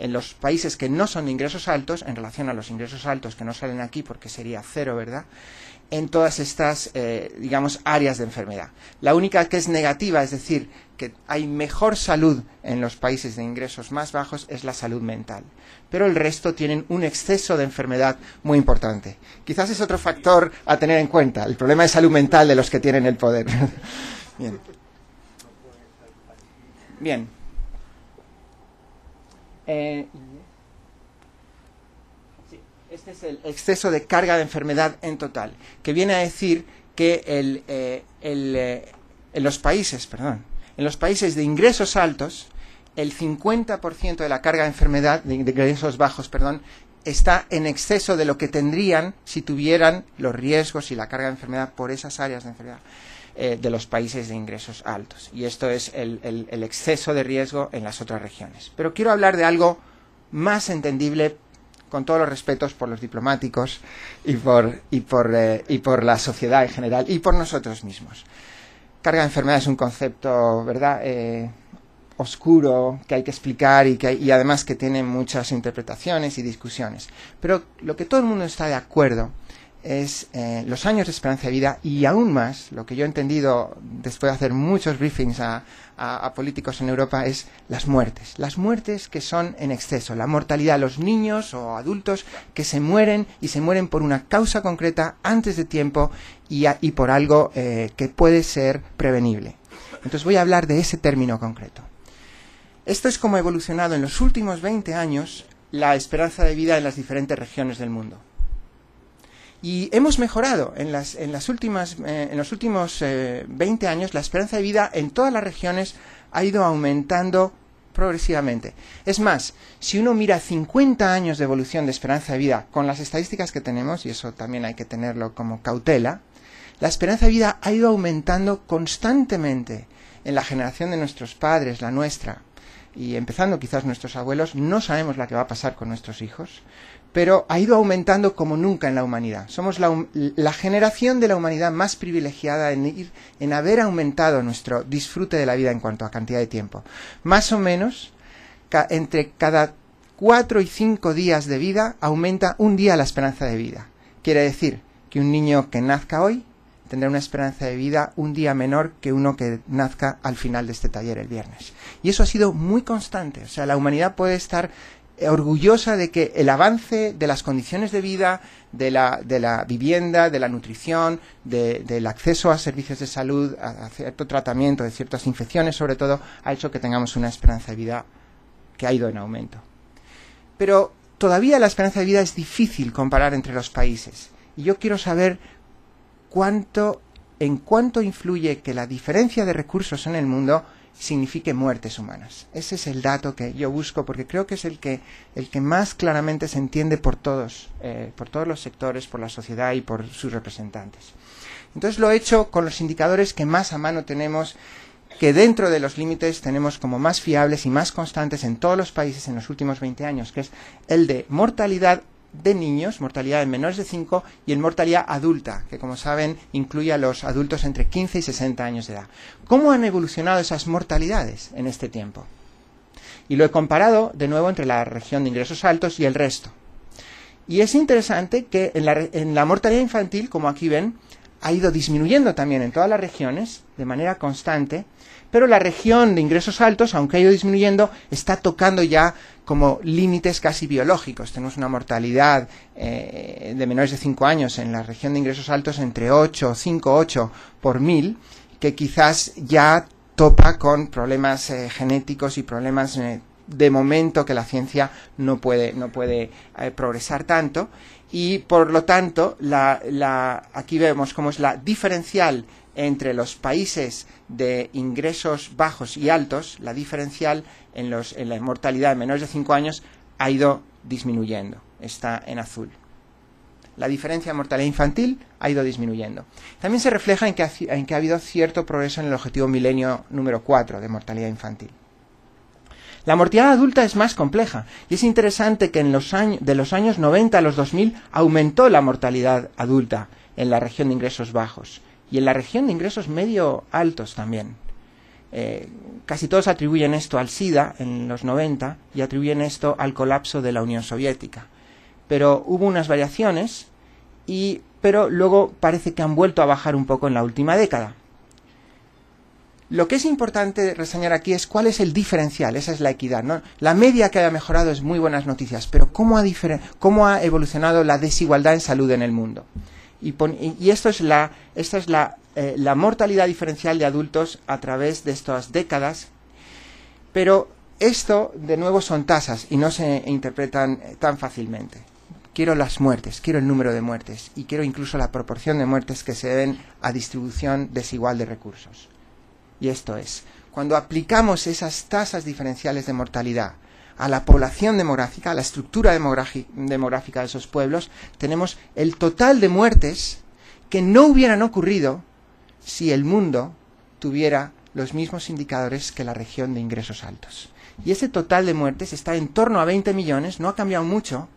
en los países que no son de ingresos altos, en relación a los ingresos altos que no salen aquí porque sería cero, ¿verdad?, en todas estas, digamos, áreas de enfermedad. La única que es negativa, es decir, que hay mejor salud en los países de ingresos más bajos, es la salud mental. Pero el resto tienen un exceso de enfermedad muy importante. Quizás es otro factor a tener en cuenta, el problema de salud mental de los que tienen el poder. Bien. Bien. Este es el exceso de carga de enfermedad en total, que viene a decir que en los países de ingresos altos, el 50% de la carga de enfermedad, de ingresos bajos, está en exceso de lo que tendrían si tuvieran los riesgos y la carga de enfermedad por esas áreas de enfermedad de los países de ingresos altos. Y esto es el exceso de riesgo en las otras regiones. Pero quiero hablar de algo más entendible, con todos los respetos por los diplomáticos y por la sociedad en general y por nosotros mismos. Carga de enfermedad es un concepto, ¿verdad?, oscuro, que hay que explicar y además que tiene muchas interpretaciones y discusiones. Pero lo que todo el mundo está de acuerdo es los años de esperanza de vida y aún más, lo que yo he entendido después de hacer muchos briefings a políticos en Europa, es las muertes que son en exceso, la mortalidad, los niños o adultos que se mueren y se mueren por una causa concreta antes de tiempo y por algo que puede ser prevenible. Entonces voy a hablar de ese término concreto. Esto es como ha evolucionado en los últimos 20 años la esperanza de vida en las diferentes regiones del mundo. Y hemos mejorado en los últimos 20 años, la esperanza de vida en todas las regiones ha ido aumentando progresivamente. Es más, si uno mira 50 años de evolución de esperanza de vida con las estadísticas que tenemos, y eso también hay que tenerlo como cautela, la esperanza de vida ha ido aumentando constantemente en la generación de nuestros padres, la nuestra, y empezando quizás nuestros abuelos. No sabemos la que va a pasar con nuestros hijos, pero ha ido aumentando como nunca en la humanidad. Somos la generación de la humanidad más privilegiada en haber aumentado nuestro disfrute de la vida en cuanto a cantidad de tiempo. Más o menos, entre cada 4 y 5 días de vida, aumenta un día la esperanza de vida. Quiere decir que un niño que nazca hoy tendrá una esperanza de vida un día menor que uno que nazca al final de este taller el viernes. Y eso ha sido muy constante. O sea, la humanidad puede estar orgullosa de que el avance de las condiciones de vida, de la vivienda, de la nutrición, del acceso a servicios de salud, a cierto tratamiento de ciertas infecciones, sobre todo, ha hecho que tengamos una esperanza de vida que ha ido en aumento. Pero todavía la esperanza de vida es difícil comparar entre los países. Y yo quiero saber en cuánto influye que la diferencia de recursos en el mundo signifique muertes humanas. Ese es el dato que yo busco, porque creo que es el que más claramente se entiende por todos los sectores, por la sociedad y por sus representantes. Entonces lo he hecho con los indicadores que más a mano tenemos, que dentro de los límites tenemos como más fiables y más constantes en todos los países en los últimos 20 años, que es el de mortalidad de niños, mortalidad en menores de 5, y en mortalidad adulta, que como saben incluye a los adultos entre 15 y 60 años de edad. ¿Cómo han evolucionado esas mortalidades en este tiempo? Y lo he comparado de nuevo entre la región de ingresos altos y el resto. Y es interesante que en la mortalidad infantil, como aquí ven, ha ido disminuyendo también en todas las regiones de manera constante, pero la región de ingresos altos, aunque ha ido disminuyendo, está tocando ya como límites casi biológicos. Tenemos una mortalidad de menores de 5 años en la región de ingresos altos entre 8 por 1000, que quizás ya topa con problemas genéticos y problemas de momento que la ciencia no puede progresar tanto. Y por lo tanto, aquí vemos cómo es la diferencial entre los países de ingresos bajos y altos, la diferencial en la mortalidad de menores de 5 años ha ido disminuyendo, está en azul. La diferencia de mortalidad infantil ha ido disminuyendo. También se refleja en que ha habido cierto progreso en el objetivo milenio número 4 de mortalidad infantil. La mortalidad adulta es más compleja y es interesante que de los años 90 a los 2000 aumentó la mortalidad adulta en la región de ingresos bajos y en la región de ingresos medio altos también. Casi todos atribuyen esto al SIDA en los 90 y atribuyen esto al colapso de la Unión Soviética. Pero hubo unas variaciones, pero luego parece que han vuelto a bajar un poco en la última década. Lo que es importante reseñar aquí es cuál es el diferencial, esa es la equidad, ¿no? La media que haya mejorado es muy buenas noticias, pero ¿cómo ha evolucionado la desigualdad en salud en el mundo? Y esta es la mortalidad diferencial de adultos a través de estas décadas, pero esto de nuevo son tasas y no se interpretan tan fácilmente. Quiero las muertes, quiero el número de muertes y quiero incluso la proporción de muertes que se deben a distribución desigual de recursos. Y esto es, cuando aplicamos esas tasas diferenciales de mortalidad a la población demográfica, a la estructura demográfica de esos pueblos, tenemos el total de muertes que no hubieran ocurrido si el mundo tuviera los mismos indicadores que la región de ingresos altos. Y ese total de muertes está en torno a 20 millones, no ha cambiado mucho,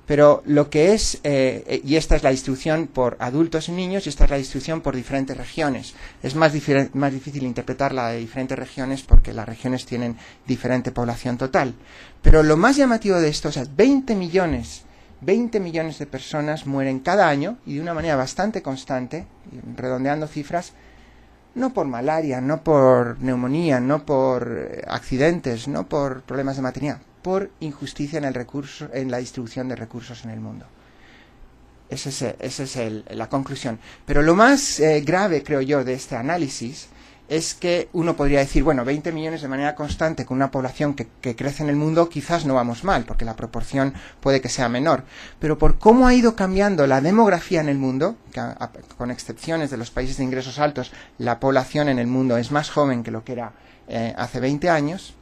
pero lo que es, y esta es la distribución por adultos y niños, y esta es la distribución por diferentes regiones. Es más difícil interpretarla de diferentes regiones porque las regiones tienen diferente población total. Pero lo más llamativo de esto es 20 millones de personas mueren cada año, y de una manera bastante constante, redondeando cifras, no por malaria, no por neumonía, no por accidentes, no por problemas de maternidad, por injusticia en la distribución de recursos en el mundo. Esa es la conclusión. Pero lo más grave, creo yo, de este análisis es que uno podría decir, bueno, 20 millones de manera constante con una población que crece en el mundo, quizás no vamos mal, porque la proporción puede que sea menor. Pero por cómo ha ido cambiando la demografía en el mundo, con excepciones de los países de ingresos altos, la población en el mundo es más joven que lo que era hace 20 años,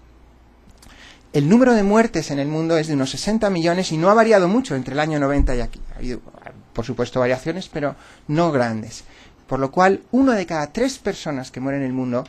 el número de muertes en el mundo es de unos 60 millones y no ha variado mucho entre el año 90 y aquí. Ha habido, por supuesto, variaciones, pero no grandes. Por lo cual, 1 de cada 3 personas que mueren en el mundo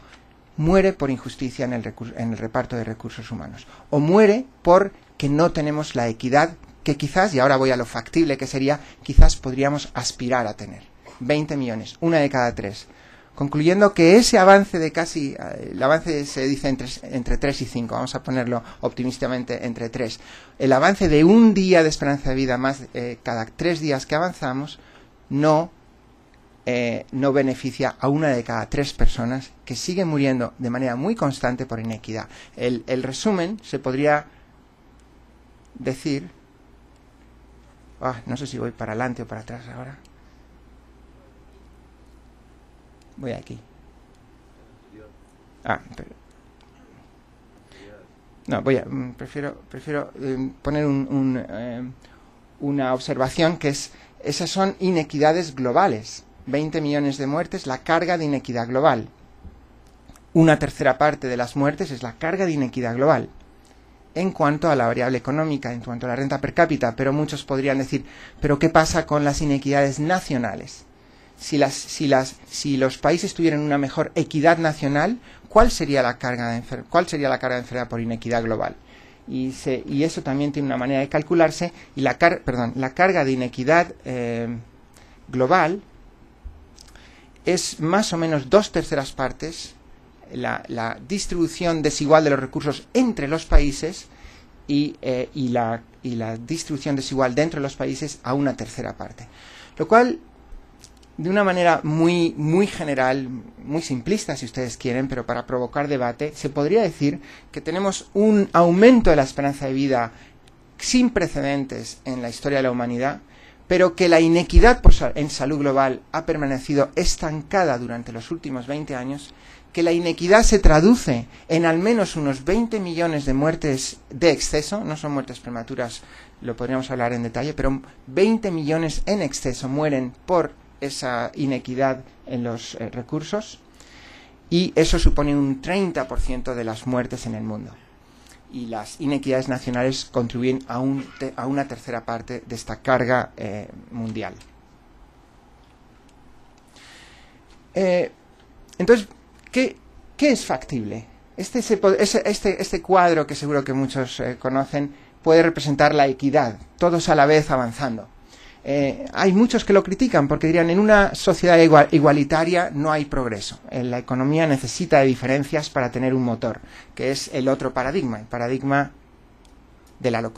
muere por injusticia en el reparto de recursos humanos. O muere porque no tenemos la equidad que quizás, y ahora voy a lo factible que sería, quizás podríamos aspirar a tener. 20 millones, 1 de cada 3. Concluyendo que ese avance el avance se dice entre 3 y 5, vamos a ponerlo optimistamente entre 3. El avance de un día de esperanza de vida más cada 3 días que avanzamos no beneficia a 1 de cada 3 personas que siguen muriendo de manera muy constante por inequidad. El resumen se podría decir, no sé si voy para adelante o para atrás ahora. Voy aquí. Prefiero poner una observación que es, esas son inequidades globales. 20 millones de muertes, la carga de inequidad global. 1/3 parte de las muertes es la carga de inequidad global. En cuanto a la variable económica, en cuanto a la renta per cápita, pero muchos podrían decir, ¿pero qué pasa con las inequidades nacionales? Si los países tuvieran una mejor equidad nacional, ¿cuál sería la carga de enfermedad por inequidad global? Y eso también tiene una manera de calcularse, y la carga de inequidad global es más o menos 2/3 partes la distribución desigual de los recursos entre los países y la distribución desigual dentro de los países a 1/3 parte. Lo cual, de una manera muy, muy general, muy simplista si ustedes quieren, pero para provocar debate, se podría decir que tenemos un aumento de la esperanza de vida sin precedentes en la historia de la humanidad, pero que la inequidad en salud global ha permanecido estancada durante los últimos 20 años, que la inequidad se traduce en al menos unos 20 millones de muertes de exceso, no son muertes prematuras, lo podríamos hablar en detalle, pero 20 millones en exceso mueren por esa inequidad en los recursos, y eso supone un 30% de las muertes en el mundo. Y las inequidades nacionales contribuyen a 1/3 parte de esta carga mundial. Entonces, ¿qué es factible? Este cuadro, que seguro que muchos conocen, puede representar la equidad, todos a la vez avanzando. hay muchos que lo critican porque dirían, en una sociedad igualitaria no hay progreso. La economía necesita de diferencias para tener un motor, que es el otro paradigma, el paradigma de la locura.